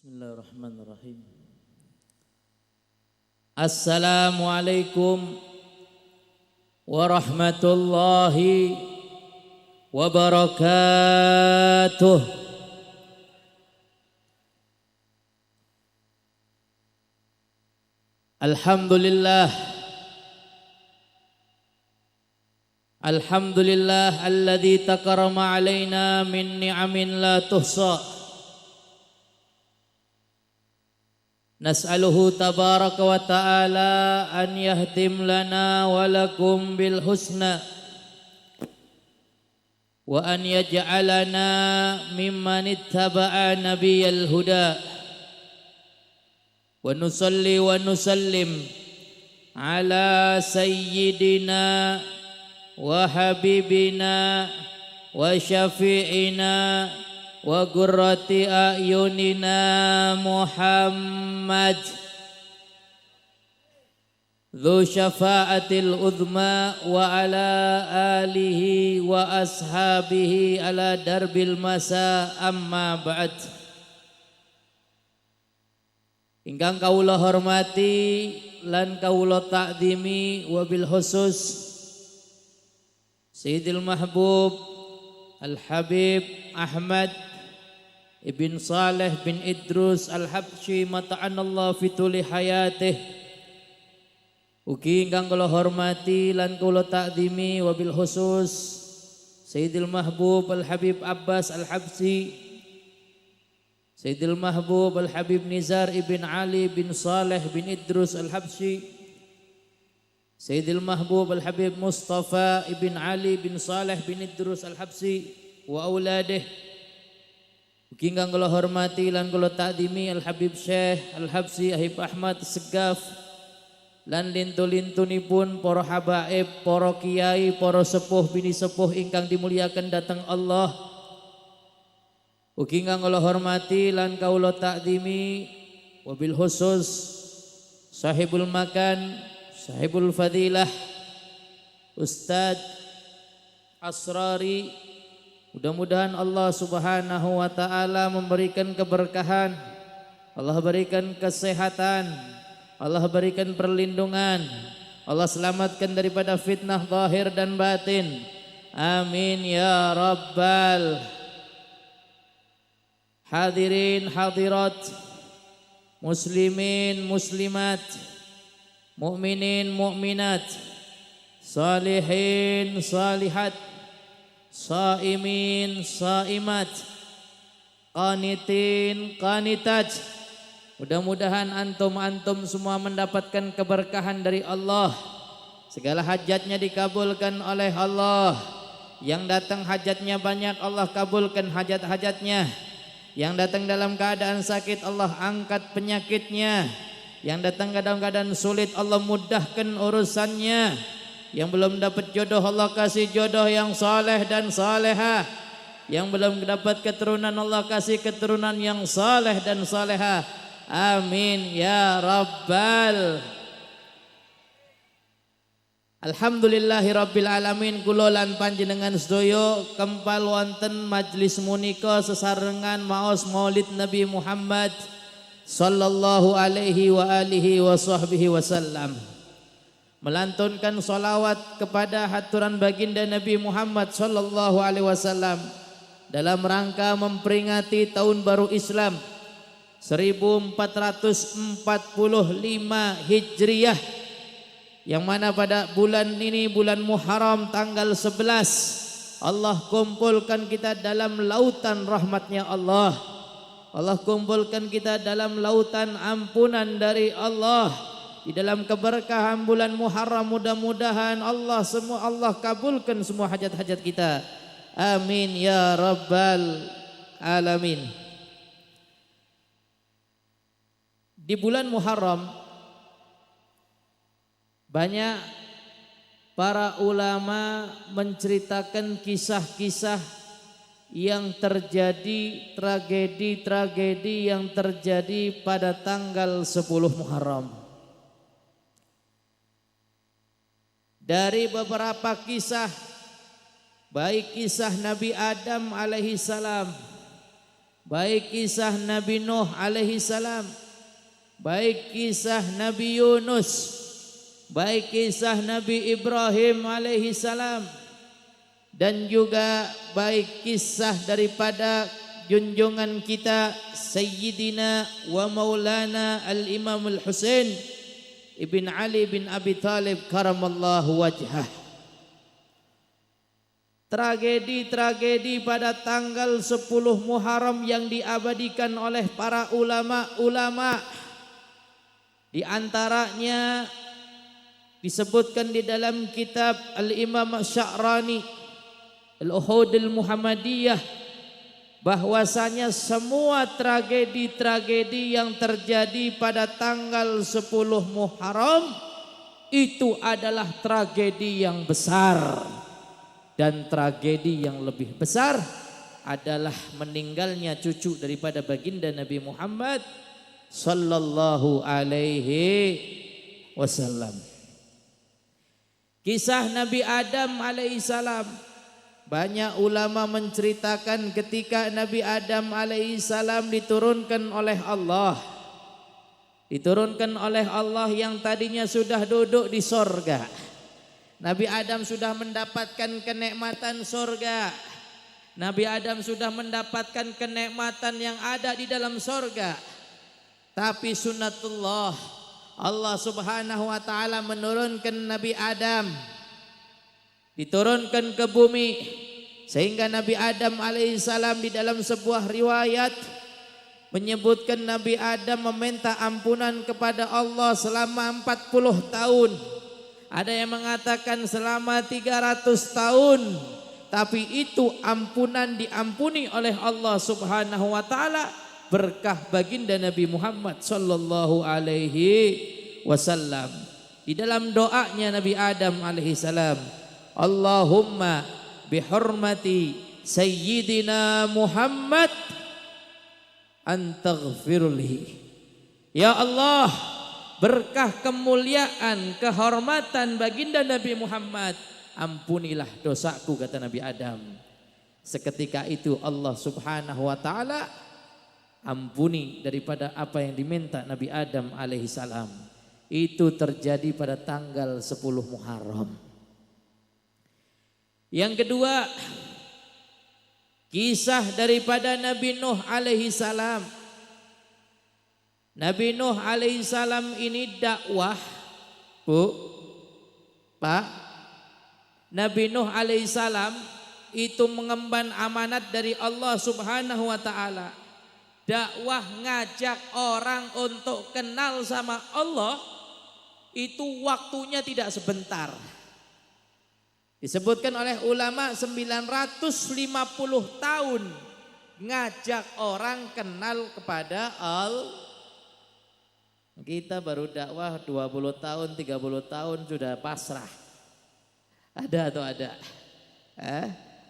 Bismillahirrahmanirrahim. Assalamualaikum warahmatullahi wabarakatuh. Alhamdulillah alladzi takarrama alaina min ni'amin la tuhsa. Nas'aluhu tabaraka wa ta'ala an yahtim lana wa lakum bil husna wa an yaj'alana mimman ittaba'a nabiyal huda wa nusalli wa nusallim ala sayyidina wa habibina wa syafi'ina wa qurrati a'yunina Muhammad dzu syafa'atil uzma wa ala alihi wa ashabihi ala darbil masa amma ba'd. Ingkang kawula hormati lan kawula ta'zimi wabil khusus Sayyidil Mahbub Al-Habib Ahmad Ibn Saleh bin Idrus Al-Habsyi mata'anallah fituli hayatih. Ugi ingkang kula hormati lan kula ta'zimi wabil khusus Sayyidil Mahbub Al-Habib Abbas Al-Habsyi, Sayyidil Mahbub Al-Habib Nizar ibn Ali bin Saleh bin Idrus Al-Habsyi, Sayyidil Mahbub Al-Habib Mustafa ibn Ali bin Saleh bin Idrus Al-Habsyi wa auladih. Ugi ingkang kula hormati lan kula ta'zimi Al-Habib Syekh Al-Habsyi Habib Ahmad Segaf lan lintu-lintunipun para habaib, para kiai, para sepuh bini sepuh ingkang dimuliakan datang Allah. Ugi ingkang kula hormati lan kawula ta'zimi wabil khusus sahibul makan, sahibul fadilah Ustadz Asrari. Mudah-mudahan Allah Subhanahu wa ta'ala memberikan keberkahan, Allah berikan kesehatan, Allah berikan perlindungan, Allah selamatkan daripada fitnah zahir dan batin. Amin ya rabbal. Hadirin hadirat, muslimin muslimat, mukminin mukminat, salihin salihat, saimin saimat, qanitin qanitat. Mudah-mudahan antum semua mendapatkan keberkahan dari Allah. Segala hajatnya dikabulkan oleh Allah. Yang datang hajatnya banyak, Allah kabulkan hajat-hajatnya. Yang datang dalam keadaan sakit, Allah angkat penyakitnya. Yang datang dalam keadaan sulit, Allah mudahkan urusannya. Yang belum dapat jodoh, Allah kasih jodoh yang saleh dan salehah. Yang belum dapat keturunan, Allah kasih keturunan yang saleh dan salehah. Amin ya rabbal. Alhamdulillahi rabbil alamin. Kula lan panjenengan sedaya kempal wonten majlis menika sesarengan maos Maulid Nabi Muhammad sallallahu alaihi wa alihi wa sahbihi wasallam, melantunkan salawat kepada haturan baginda Nabi Muhammad sallallahu alaihi wasallam dalam rangka memperingati tahun baru Islam 1445 Hijriah, yang mana pada bulan ini, bulan Muharram tanggal 11, Allah kumpulkan kita dalam lautan rahmatnya Allah. Allah kumpulkan kita dalam lautan ampunan dari Allah. Di dalam keberkahan bulan Muharram, mudah-mudahan Allah kabulkan semua hajat-hajat kita. Amin ya rabbal alamin. Di bulan Muharram banyak para ulama menceritakan kisah-kisah yang terjadi, tragedi-tragedi yang terjadi pada tanggal 10 Muharram. Dari beberapa kisah, baik kisah Nabi Adam alaihi salam, baik kisah Nabi Nuh alaihi salam, baik kisah Nabi Yunus, baik kisah Nabi Ibrahim alaihi salam, dan juga baik kisah daripada junjungan kita Sayyidina wa Maulana Al-Imam Al-Husain Ibn Ali bin Abi Talib karamallahu wajhah. Tragedi-tragedi pada tanggal 10 Muharram yang diabadikan oleh para ulama-ulama, di antaranya disebutkan di dalam kitab Al-Imam Sya'rani Al-Uhudul Muhammadiyah, bahwasanya semua tragedi-tragedi yang terjadi pada tanggal 10 Muharram itu adalah tragedi yang besar. Dan tragedi yang lebih besar adalah meninggalnya cucu daripada baginda Nabi Muhammad sallallahu alaihi wasallam. Kisah Nabi Adam alaihissalam, banyak ulama menceritakan ketika Nabi Adam alaihissalam diturunkan oleh Allah. Diturunkan oleh Allah yang tadinya sudah duduk di sorga. Nabi Adam sudah mendapatkan kenikmatan sorga. Nabi Adam sudah mendapatkan kenikmatan yang ada di dalam sorga. Tapi sunnatullah, Allah subhanahu wa ta'ala menurunkan Nabi Adam, diturunkan ke bumi, sehingga Nabi Adam alaihissalam di dalam sebuah riwayat menyebutkan Nabi Adam meminta ampunan kepada Allah selama 40 tahun. Ada yang mengatakan selama 300 tahun. Tapi itu ampunan diampuni oleh Allah subhanahu wa ta'ala berkah baginda Nabi Muhammad sallallahu alaihi wasallam. Di dalam doanya Nabi Adam alaihi salam, Allahumma bihurmati Sayyidina Muhammad antaghfirli. Ya Allah, berkah kemuliaan, kehormatan baginda Nabi Muhammad, ampunilah dosaku, kata Nabi Adam. Seketika itu Allah subhanahu wa ta'ala ampuni daripada apa yang diminta Nabi Adam alaihi salam. Itu terjadi pada tanggal 10 Muharram. Yang kedua, kisah daripada Nabi Nuh alaihi salam. Nabi Nuh alaihissalam ini dakwah, Bu, Pak. Nabi Nuh alaihissalam itu mengemban amanat dari Allah subhanahu wa ta'ala. Dakwah ngajak orang untuk kenal sama Allah, itu waktunya tidak sebentar. Disebutkan oleh ulama 950 tahun ngajak orang kenal kepada Allah. Kita baru dakwah 20 tahun, 30 tahun sudah pasrah. Ada atau ada?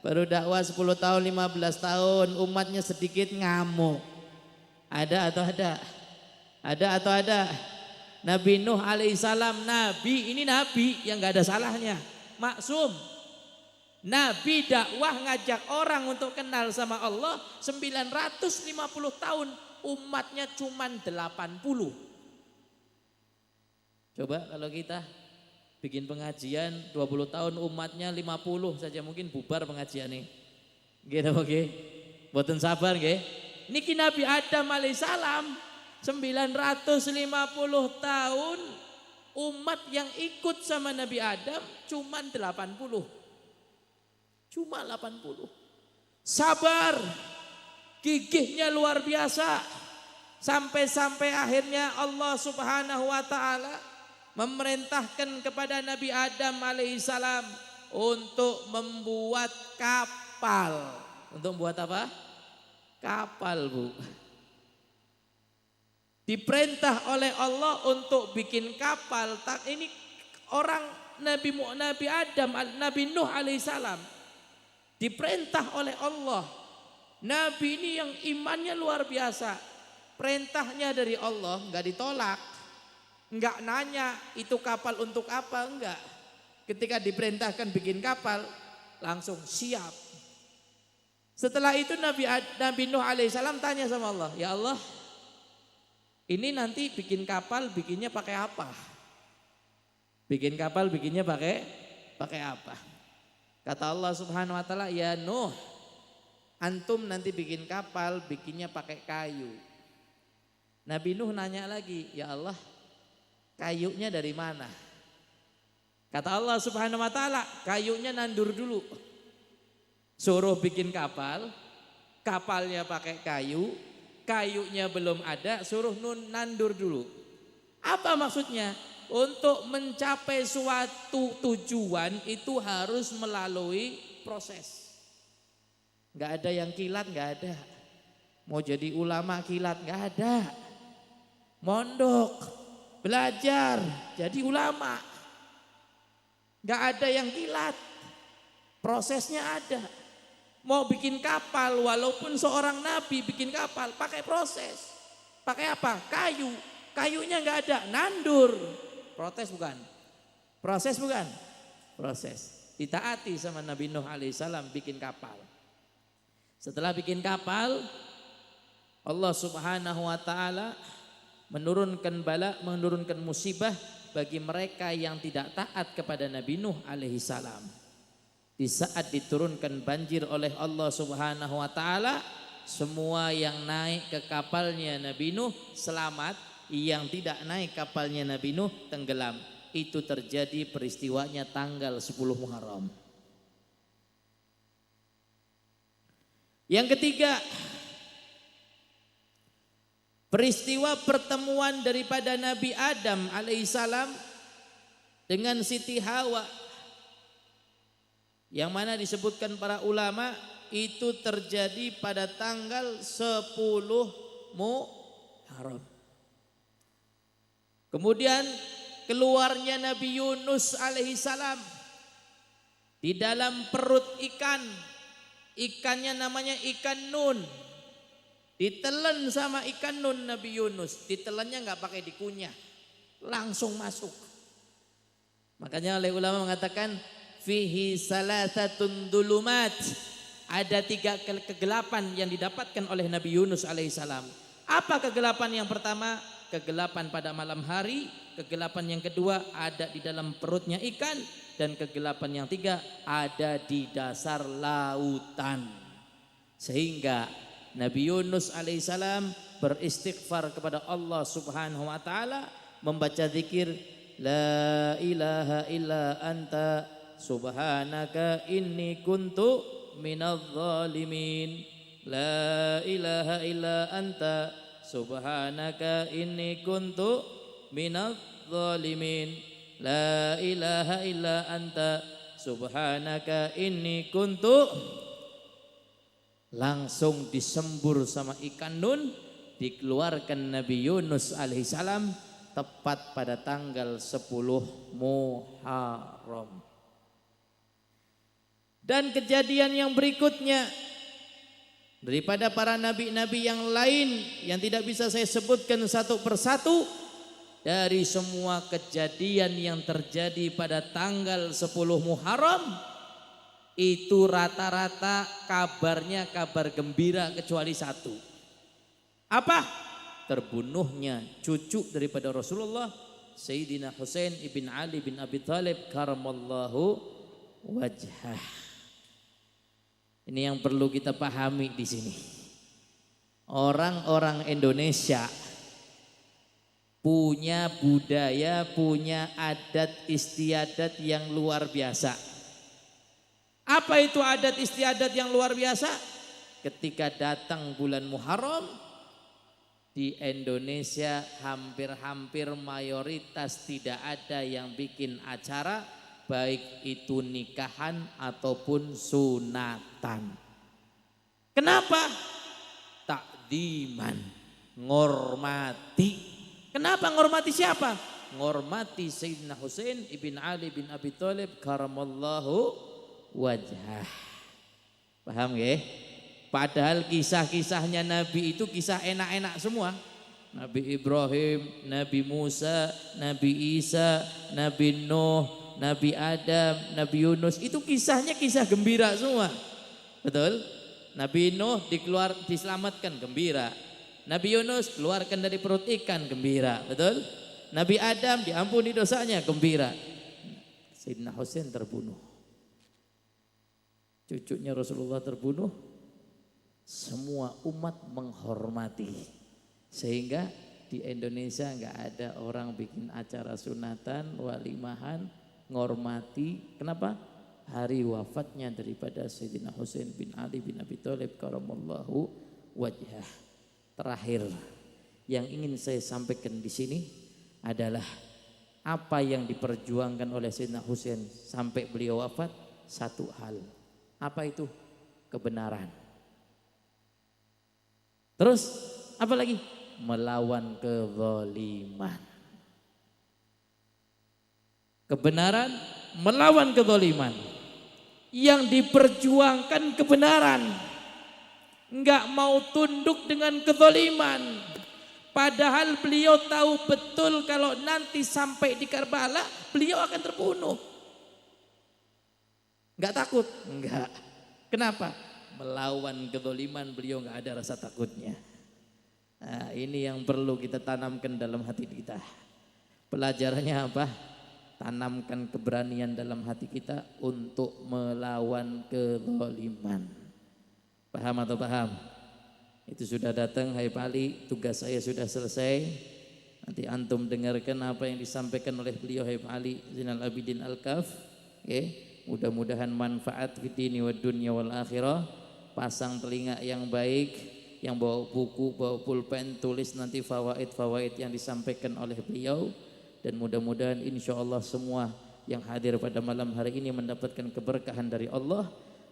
Baru dakwah 10 tahun, 15 tahun, umatnya sedikit ngamuk. Ada atau ada? Ada atau ada? Nabi Nuh alaihissalam, nabi, ini nabi yang gak ada salahnya, maksum. Nabi dakwah ngajak orang untuk kenal sama Allah 950 tahun, umatnya cuman 80. Coba kalau kita bikin pengajian 20 tahun umatnya 50 saja, mungkin bubar pengajian nih. Gitu oke. Boten sabar nggih. Niki Nabi Adam alaihissalam 950 tahun umat yang ikut sama Nabi Adam cuman 80. Cuma 80. Sabar. Gigihnya luar biasa. Sampai-sampai akhirnya Allah subhanahu wa ta'ala memerintahkan kepada Nabi Adam alaihissalam untuk membuat kapal. Untuk membuat apa? Kapal, Bu. Diperintah oleh Allah untuk bikin kapal. Ini orang Nabi Adam, Nabi Nuh alaihissalam diperintah oleh Allah. Nabi ini yang imannya luar biasa. Perintahnya dari Allah enggak ditolak. Enggak nanya itu kapal untuk apa, enggak. Ketika diperintahkan bikin kapal, langsung siap. Setelah itu Nabi Nuh alaihissalam tanya sama Allah, ya Allah, ini nanti bikin kapal bikinnya pakai apa? Bikin kapal bikinnya pakai apa? Kata Allah Subhanahu wa taala, ya Nuh, antum nanti bikin kapal bikinnya pakai kayu. Nabi Nuh nanya lagi, ya Allah, kayunya dari mana? Kata Allah Subhanahu wa taala, kayunya nandur dulu. Suruh bikin kapal, kapalnya pakai kayu, kayunya belum ada, suruh nandur dulu. Apa maksudnya? Untuk mencapai suatu tujuan itu harus melalui proses. Gak ada yang kilat, gak ada. Mau jadi ulama kilat, gak ada. Mondok, belajar, jadi ulama. Gak ada yang kilat. Prosesnya ada. Mau bikin kapal, walaupun seorang nabi bikin kapal, pakai proses. Pakai apa? Kayu. Kayunya nggak ada, nandur. Proses bukan? Proses bukan? Proses. Ditaati sama Nabi Nuh alaihissalam bikin kapal. Setelah bikin kapal, Allah Subhanahu wa taala menurunkan bala, menurunkan musibah bagi mereka yang tidak taat kepada Nabi Nuh alaihissalam. Di saat diturunkan banjir oleh Allah Subhanahu wa taala, semua yang naik ke kapalnya Nabi Nuh selamat, yang tidak naik kapalnya Nabi Nuh tenggelam. Itu terjadi peristiwanya tanggal 10 Muharram. Yang ketiga, peristiwa pertemuan daripada Nabi Adam alaihissalam dengan Siti Hawa, yang mana disebutkan para ulama itu terjadi pada tanggal 10 Muharram. Kemudian keluarnya Nabi Yunus alaihissalam di dalam perut ikan. Ikannya namanya ikan nun. Ditelan sama ikan nun Nabi Yunus. Ditelannya nggak pakai dikunyah, langsung masuk. Makanya oleh ulama mengatakan fihi salasatun dulumat, ada 3 kegelapan yang didapatkan oleh Nabi Yunus alaihissalam. Apa kegelapan yang pertama? Kegelapan pada malam hari. Kegelapan yang kedua ada di dalam perutnya ikan. Dan kegelapan yang 3 ada di dasar lautan. Sehingga Nabi Yunus alaihissalam beristighfar kepada Allah Subhanahu wa taala, membaca zikir la ilaha illa anta subhanaka inni kuntu minadh dhalimin. La ilaha illa anta subhanaka inni kuntu minadh dhalimin. La ilaha illa anta subhanaka inni kuntu. Langsung disembur sama ikan nun, dikeluarkan Nabi Yunus alaihissalam tepat pada tanggal 10 Muharram. Dan kejadian yang berikutnya daripada para nabi-nabi yang lain yang tidak bisa saya sebutkan satu persatu, dari semua kejadian yang terjadi pada tanggal 10 Muharram itu rata-rata kabarnya kabar gembira kecuali satu. Apa? Terbunuhnya cucu daripada Rasulullah, Sayyidina Husain ibn Ali bin Abi Thalib karamallahu wajhah. Ini yang perlu kita pahami di sini. Orang-orang Indonesia punya budaya, punya adat istiadat yang luar biasa. Apa itu adat istiadat yang luar biasa? Ketika datang bulan Muharram, di Indonesia hampir-hampir mayoritas tidak ada yang bikin acara, baik itu nikahan ataupun sunatan. Kenapa? Takdiman, ngormati. Kenapa ngormati siapa? Ngormati Sayyidina Husain ibn Ali bin Abi Thalib karamallahu wajhah. Paham ya? Padahal kisah-kisahnya Nabi itu kisah enak-enak semua. Nabi Ibrahim, Nabi Musa, Nabi Isa, Nabi Nuh, Nabi Adam, Nabi Yunus, itu kisahnya kisah gembira semua. Betul? Nabi Nuh diselamatkan, gembira. Nabi Yunus keluarkan dari perut ikan, gembira, betul? Nabi Adam diampuni dosanya, gembira. Sayyidina Husain terbunuh. Cucunya Rasulullah terbunuh. Semua umat menghormati. Sehingga di Indonesia nggak ada orang bikin acara sunatan, walimahan, ngormati. Kenapa? Hari wafatnya daripada Sayyidina Husain bin Ali bin Abi Thalib karamallahu wajhah. Terakhir yang ingin saya sampaikan di sini adalah apa yang diperjuangkan oleh Sayyidina Husain sampai beliau wafat, satu hal. Apa itu? Kebenaran. Terus apa lagi? Melawan kezaliman. Kebenaran melawan kezaliman. Yang diperjuangkan kebenaran. Enggak mau tunduk dengan kezaliman. Padahal beliau tahu betul kalau nanti sampai di Karbala beliau akan terbunuh. Enggak takut? Enggak. Kenapa? Melawan kezaliman beliau enggak ada rasa takutnya. Nah, ini yang perlu kita tanamkan dalam hati kita. Pelajarannya apa? Tanamkan keberanian dalam hati kita untuk melawan kezaliman. Paham atau paham? Itu sudah datang, hai Pak Ali, tugas saya sudah selesai. Nanti antum dengarkan apa yang disampaikan oleh beliau, hai Pak Ali Zainal Abidin Al-Kaf. Mudah-mudahan manfaat fi dini wa dunya wal akhirah. Pasang telinga yang baik, yang bawa buku, bawa pulpen, tulis nanti fawaid-fawaid yang disampaikan oleh beliau. Dan mudah-mudahan insyaallah semua yang hadir pada malam hari ini mendapatkan keberkahan dari Allah.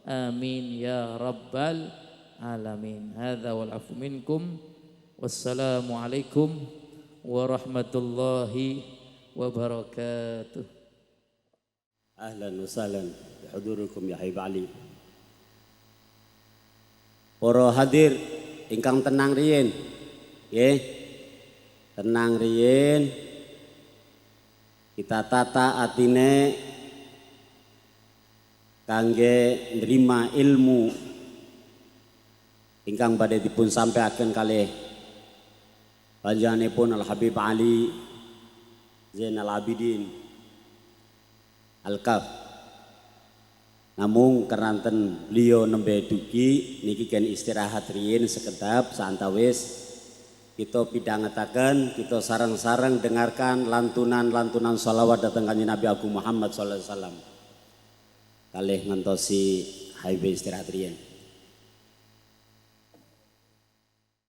Amin ya rabbal alamin. Hadza wal afu minkum. Wassalamu alaikum warahmatullahi wabarakatuh. Ahlan wa sahlan bihudurikum ya Habib Ali. Para hadir ingkang tenang riyin. Nggih. Tenang riyin. Kita tata atine kangge nerima ilmu ingkang badhe dipun sampaiaken kalih panjenenganipun Al Habib Ali Zainal Abidin Al-Kaf. Namung keranten beliau nembe dugi niki ken istirahat riyin sekedap saantawis kita pidhangetaken, kita sareng-sareng dengarkan lantunan-lantunan sholawat dhateng Kanjeng Nabi Agung Muhammad sallallahu alaihi wasallam. Kalih ngentosi Habib istirahat riyin.